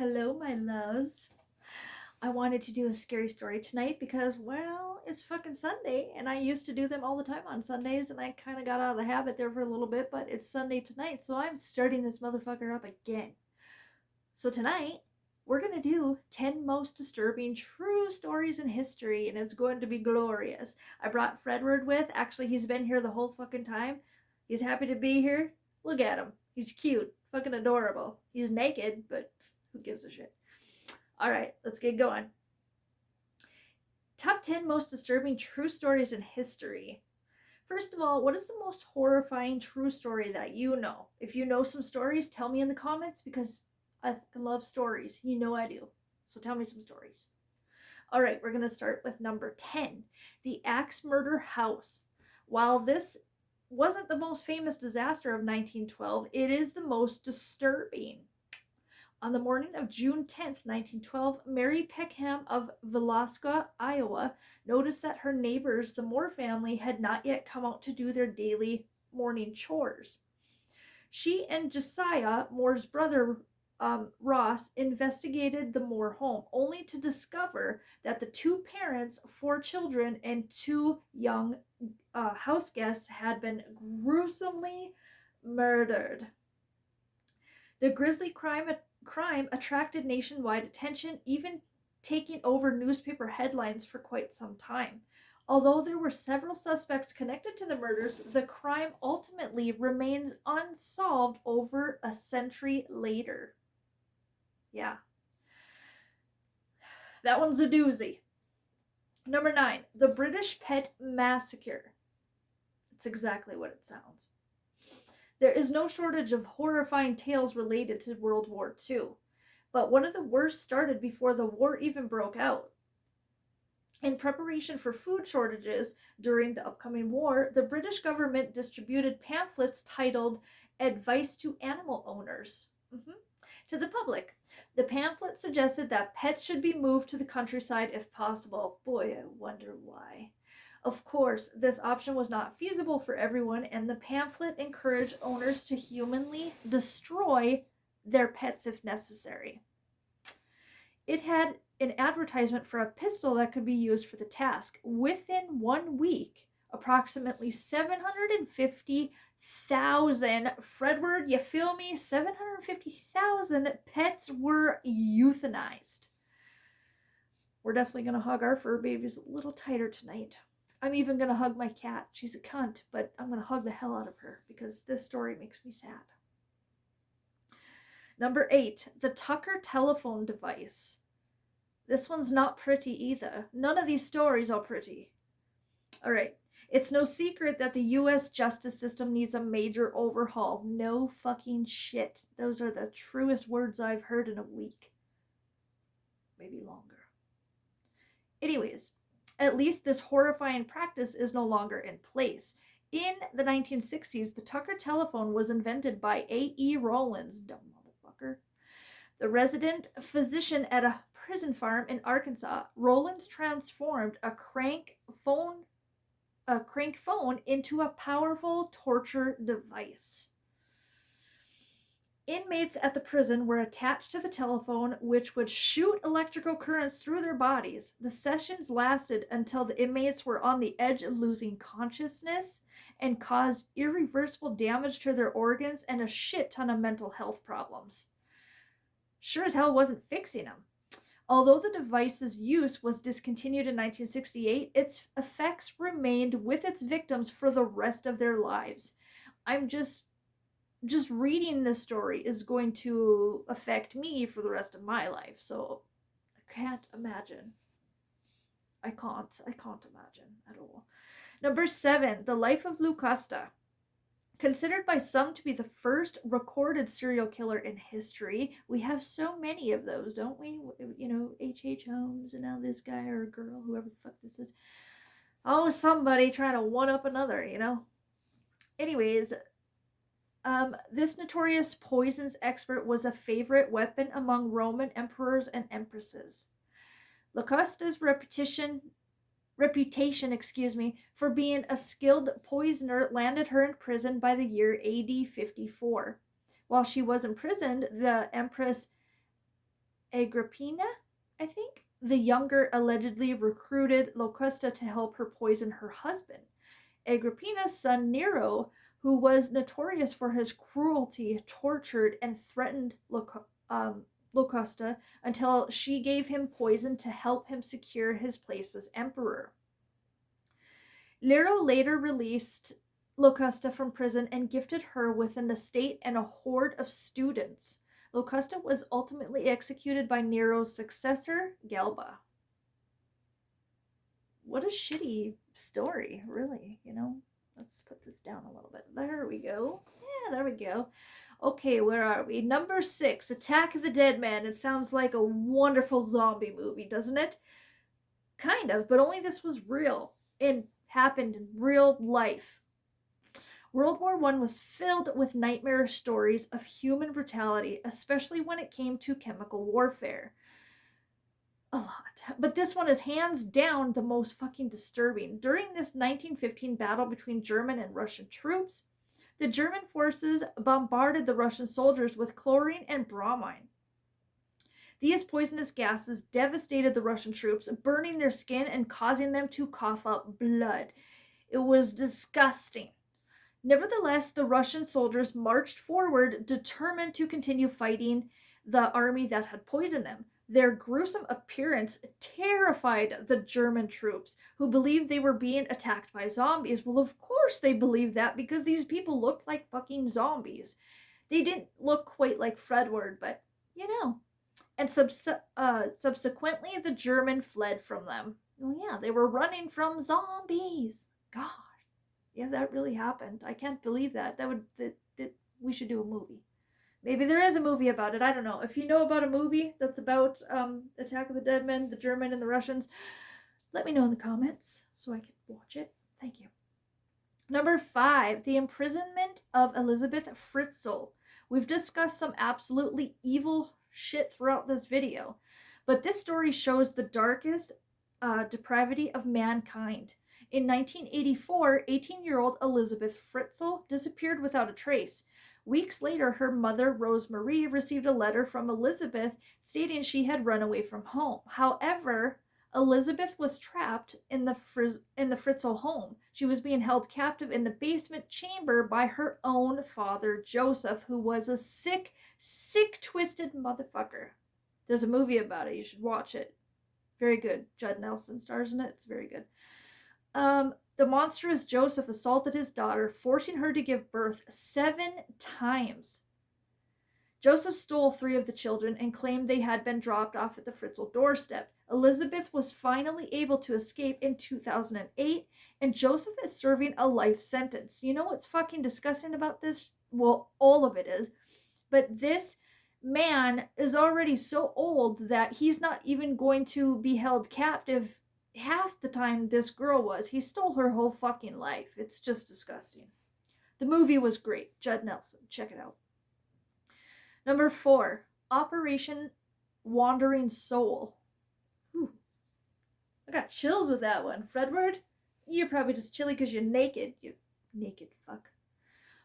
Hello, my loves. I wanted to do a scary story tonight because, well, it's fucking Sunday, and I used to do them all the time on Sundays, and I kind of got out of the habit there for a little bit, but it's Sunday tonight, so I'm starting this motherfucker up again. So tonight, we're gonna do 10 most disturbing true stories in history, and it's going to be glorious. I brought Fredward with. Actually, he's been here the whole fucking time. He's happy to be here. Look at him. He's cute. Fucking adorable. He's naked, but who gives a shit? All right, let's get going. Top 10 most disturbing true stories in history. First of all, what is the most horrifying true story that you know? If you know some stories, tell me in the comments because I love stories. You know I do. So tell me some stories. All right, we're going to start with number 10, the Axe Murder House. While this wasn't the most famous disaster of 1912, it is the most disturbing. On the morning of June 10th, 1912, Mary Peckham of Villisca, Iowa, noticed that her neighbors, the Moore family, had not yet come out to do their daily morning chores. She and Josiah, Moore's brother, Ross, investigated the Moore home, only to discover that the two parents, four children, and two young house guests had been gruesomely murdered. The grisly crime attracted nationwide attention, even taking over newspaper headlines for quite some time. Although there were several suspects connected to the murders, the crime ultimately remains unsolved over a century later. Yeah, that one's a doozy. Number 9, the British Pet Massacre. It's exactly what it sounds. There is no shortage of horrifying tales related to World War II, but one of the worst started before the war even broke out. In preparation for food shortages during the upcoming war, the British government distributed pamphlets titled Advice to Animal Owners to the public. The pamphlet suggested that pets should be moved to the countryside if possible. Boy, I wonder why. Of course, this option was not feasible for everyone, and the pamphlet encouraged owners to humanly destroy their pets if necessary. It had an advertisement for a pistol that could be used for the task. Within 1 week, approximately 750,000, Fredward, you feel me? 750,000 pets were euthanized. We're definitely going to hug our fur babies a little tighter tonight. I'm even going to hug my cat. She's a cunt, but I'm going to hug the hell out of her because this story makes me sad. Number 8, the Tucker telephone device. This one's not pretty either. None of these stories are pretty. All right. It's no secret that the US justice system needs a major overhaul. No fucking shit. Those are the truest words I've heard in a week. Maybe longer. Anyways, at least this horrifying practice is no longer in place. In the 1960s, the Tucker telephone was invented by A.E. Rollins, dumb motherfucker, the resident physician at a prison farm in Arkansas. Rollins transformed a crank phone into a powerful torture device. Inmates at the prison were attached to the telephone, which would shoot electrical currents through their bodies. The sessions lasted until the inmates were on the edge of losing consciousness and caused irreversible damage to their organs and a shit ton of mental health problems. Sure as hell wasn't fixing them. Although the device's use was discontinued in 1968, its effects remained with its victims for the rest of their lives. I'm just reading this story is going to affect me for the rest of my life, so I can't imagine. I can't imagine at all. Number 7, the life of Lou Costa. Considered by some to be the first recorded serial killer in history, we have so many of those, don't we? You know, H.H. Holmes and now this guy or girl, whoever the fuck this is. Oh, somebody trying to one up another, you know? Anyways, this notorious poisons expert was a favorite weapon among Roman emperors and empresses. Lacosta's reputation, for being a skilled poisoner landed her in prison by the year AD 54. While she was imprisoned, the Empress Agrippina, I think. The younger allegedly recruited Locusta to help her poison her husband. Agrippina's son Nero, who was notorious for his cruelty, tortured and threatened Locusta until she gave him poison to help him secure his place as emperor. Nero later released Locusta from prison and gifted her with an estate and a horde of students. Locusta was ultimately executed by Nero's successor, Galba. What a shitty story, really, you know? Let's put this down a little bit. There we go. Yeah, there we go. Okay, where are we? Number 6, Attack of the Dead Man. It sounds like a wonderful zombie movie, doesn't it? Kind of, but only this was real and happened in real life. World War I was filled with nightmarish stories of human brutality, especially when it came to chemical warfare. A lot. But this one is hands down the most fucking disturbing. During this 1915 battle between German and Russian troops, the German forces bombarded the Russian soldiers with chlorine and bromine. These poisonous gases devastated the Russian troops, burning their skin and causing them to cough up blood. It was disgusting. Nevertheless, the Russian soldiers marched forward, determined to continue fighting the army that had poisoned them. Their gruesome appearance terrified the German troops, who believed they were being attacked by zombies. Well, of course they believed that, because these people looked like fucking zombies. They didn't look quite like Fredward, but you know. And subsequently, the German fled from them. Well, yeah, they were running from zombies. God. Yeah, that really happened. I can't believe that. We should do a movie. Maybe there is a movie about it. I don't know. If you know about a movie that's about Attack of the Dead Men, the German and the Russians, let me know in the comments so I can watch it. Thank you. Number 5, the imprisonment of Elisabeth Fritzl. We've discussed some absolutely evil shit throughout this video, but this story shows the darkest depravity of mankind. In 1984, 18-year-old Elisabeth Fritzl disappeared without a trace. Weeks later, her mother, Rose-Marie, received a letter from Elizabeth stating she had run away from home. However, Elizabeth was trapped in the Fritzl home. She was being held captive in the basement chamber by her own father, Joseph, who was a sick, twisted motherfucker. There's a movie about it. You should watch it. Very good. Judd Nelson stars in it. It's very good. The monstrous Joseph assaulted his daughter, forcing her to give birth 7 times. Joseph stole 3 of the children and claimed they had been dropped off at the Fritzl doorstep. Elizabeth was finally able to escape in 2008, and Joseph is serving a life sentence. You know what's fucking disgusting about this? Well, all of it is. But this man is already so old that he's not even going to be held captive half the time this girl was. He stole her whole fucking life. It's just disgusting. The movie was great. Judd Nelson. Check it out. Number 4, Operation Wandering Soul. Whew. I got chills with that one. Fredward, you're probably just chilly because you're naked. You naked fuck.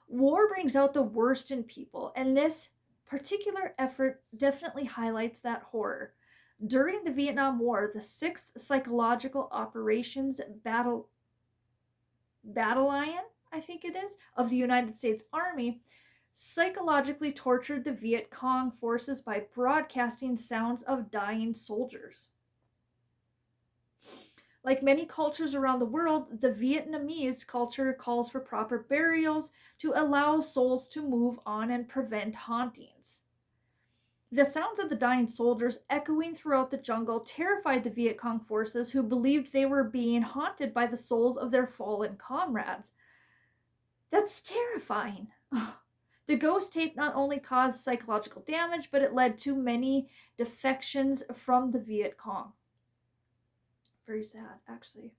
War brings out the worst in people, and this particular effort definitely highlights that horror. During the Vietnam War, the 6th Psychological Operations Battalion, I think it is, of the United States Army psychologically tortured the Viet Cong forces by broadcasting sounds of dying soldiers. Like many cultures around the world, the Vietnamese culture calls for proper burials to allow souls to move on and prevent hauntings. The sounds of the dying soldiers echoing throughout the jungle terrified the Viet Cong forces, who believed they were being haunted by the souls of their fallen comrades. That's terrifying. The ghost tape not only caused psychological damage, but it led to many defections from the Viet Cong. Very sad, actually.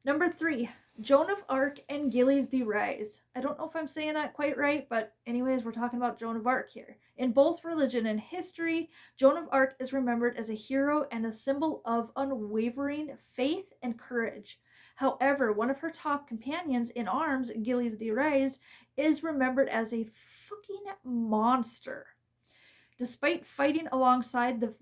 Number 3, Joan of Arc and Gilles de Rais. I don't know if I'm saying that quite right, but anyways, we're talking about Joan of Arc here. In both religion and history, Joan of Arc is remembered as a hero and a symbol of unwavering faith and courage. However, one of her top companions in arms, Gilles de Rais, is remembered as a fucking monster. Despite fighting alongside the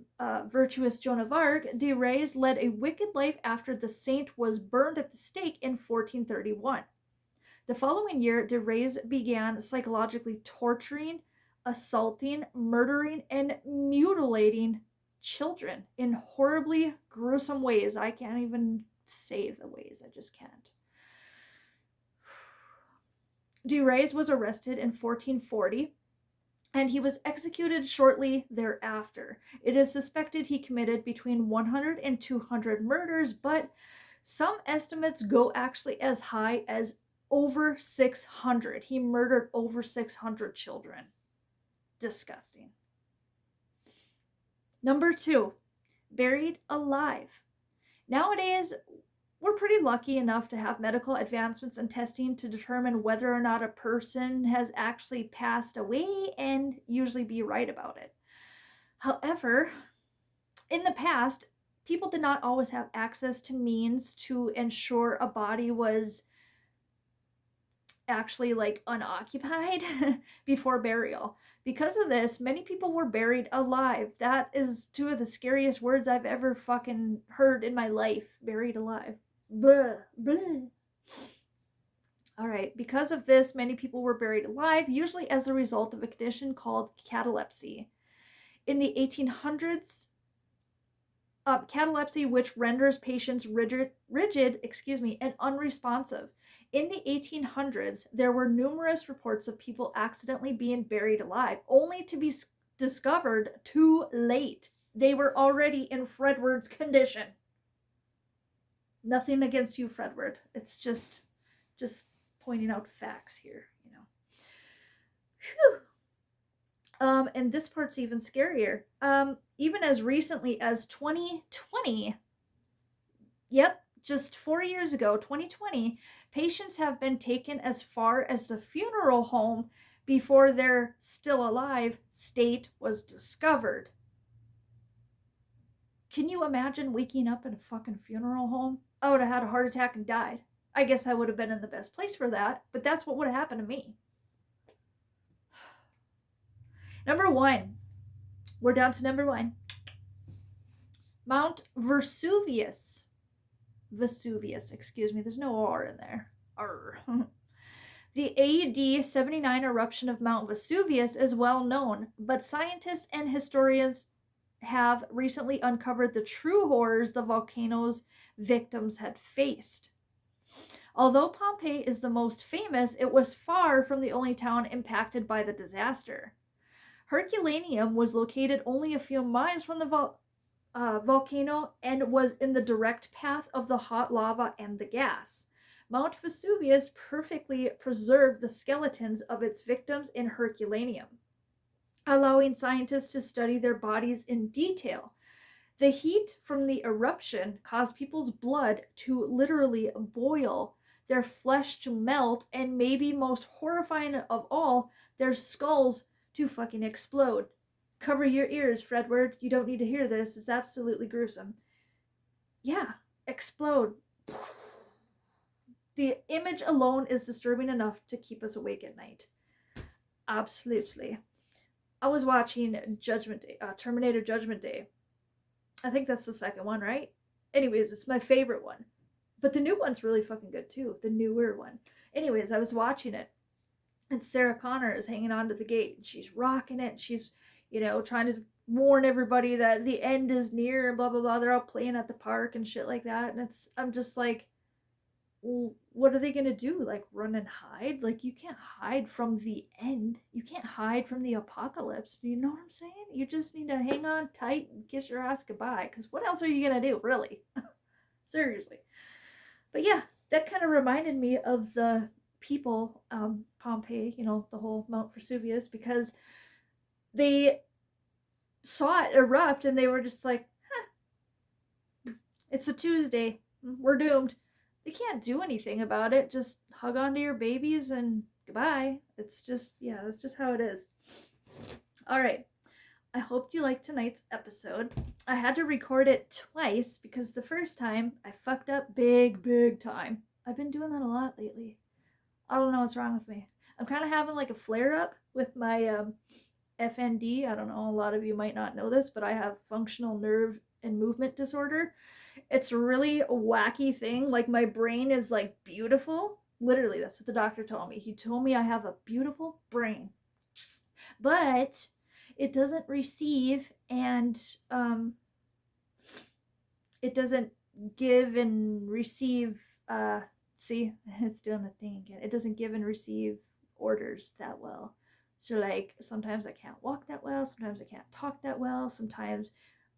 virtuous Joan of Arc, de Retz led a wicked life after the saint was burned at the stake in 1431. The following year, de Retz began psychologically torturing, assaulting, murdering, and mutilating children in horribly gruesome ways. I can't even say the ways, I just can't. De Retz was arrested in 1440 and he was executed shortly thereafter. It is suspected he committed between 100 and 200 murders, but some estimates go actually as high as over 600. He murdered over 600 children. Disgusting. Number 2, buried alive. Nowadays, we're pretty lucky enough to have medical advancements and testing to determine whether or not a person has actually passed away and usually be right about it. However, in the past, people did not always have access to means to ensure a body was actually like unoccupied before burial. Because of this, many people were buried alive. That is two of the scariest words I've ever fucking heard in my life. Buried alive. Blah, blah. All right, because of this, many people were buried alive, usually as a result of a condition called catalepsy. In the 1800s, catalepsy, which renders patients rigid, and unresponsive. In the 1800s, there were numerous reports of people accidentally being buried alive, only to be discovered too late. They were already in Fredward's condition. Nothing against you, Fredward. It's just pointing out facts here, you know. Whew. And this part's even scarier. Even as recently as 2020, yep, just 4 years ago, 2020, patients have been taken as far as the funeral home before their still alive state was discovered. Can you imagine waking up in a fucking funeral home? I would have had a heart attack and died. I guess I would have been in the best place for that, but that's what would have happened to me. Number 1. We're down to number 1. Mount Vesuvius. Excuse me, there's no R in there. R. The AD 79 eruption of Mount Vesuvius is well known, but scientists and historians have recently uncovered the true horrors the volcano's victims had faced. Although Pompeii is the most famous, it was far from the only town impacted by the disaster. Herculaneum was located only a few miles from the volcano and was in the direct path of the hot lava and the gas. Mount Vesuvius perfectly preserved the skeletons of its victims in Herculaneum, allowing scientists to study their bodies in detail. The heat from the eruption caused people's blood to literally boil, their flesh to melt, and maybe most horrifying of all, their skulls to fucking explode. Cover your ears, Fredward. You don't need to hear this. It's absolutely gruesome. Yeah, explode. The image alone is disturbing enough to keep us awake at night. Absolutely. I was watching Judgment Day, Terminator Judgment Day. I think that's the second one, right? Anyways, it's my favorite one. But the new one's really fucking good too. The newer one. Anyways, I was watching it. And Sarah Connor is hanging onto the gate. And she's rocking it. She's, trying to warn everybody that the end is near and blah, blah, blah. They're all playing at the park and shit like that. And I'm just like, well, what are they going to do? Like run and hide? Like you can't hide from the end. You can't hide from the apocalypse. Do you know what I'm saying? You just need to hang on tight and kiss your ass goodbye. Because what else are you going to do, really? Seriously. But yeah, that kind of reminded me of the people, Pompeii, the whole Mount Vesuvius, because they saw it erupt and they were just like, it's a Tuesday. We're doomed. They can't do anything about it. Just hug onto your babies and goodbye. It's just, that's just how it is. All right. I hope you liked tonight's episode. I had to record it twice because the first time I fucked up big time. I've been doing that a lot lately. I don't know what's wrong with me. I'm kind of having like a flare up with my FND. I don't know, a lot of you might not know this, but I have functional nerve and movement disorder. It's a really wacky thing. Like my brain is like beautiful. Literally, that's what the doctor told me. He told me I have a beautiful brain, but it doesn't receive and it doesn't give and receive. See, it's doing the thing again. It doesn't give and receive orders that well. So like sometimes I can't walk that well, sometimes I can't talk that well, sometimes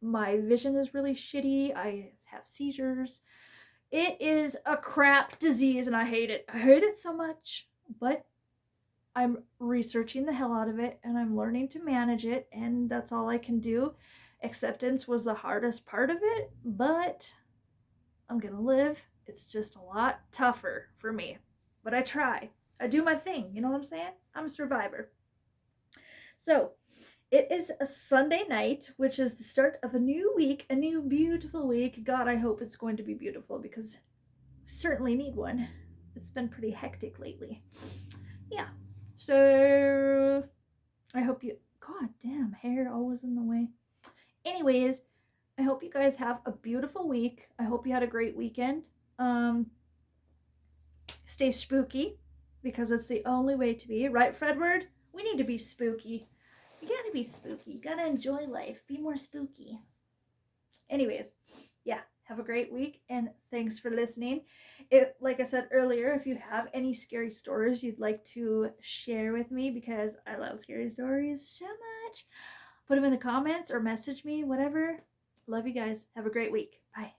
my vision is really shitty, I have seizures. It is a crap disease and I hate it. I hate it so much, but I'm researching the hell out of it and I'm learning to manage it, and that's all I can do. Acceptance was the hardest part of it, but I'm gonna live. It's just a lot tougher for me. But I try. I do my thing. You know what I'm saying? I'm a survivor. So, it is a Sunday night, which is the start of a new week, a new beautiful week. God, I hope it's going to be beautiful because I certainly need one. It's been pretty hectic lately. Yeah. So, I hope you. God damn, hair always in the way. Anyways, I hope you guys have a beautiful week. I hope you had a great weekend. Um, Stay spooky because it's the only way to be. Right, Fredward? We need to be spooky. You gotta be spooky. You gotta enjoy life. Be more spooky. Anyways, yeah, have a great week and thanks for listening. Like I said earlier, if you have any scary stories you'd like to share with me, because I love scary stories so much, put them in the comments or message me, whatever. Love you guys. Have a great week. Bye.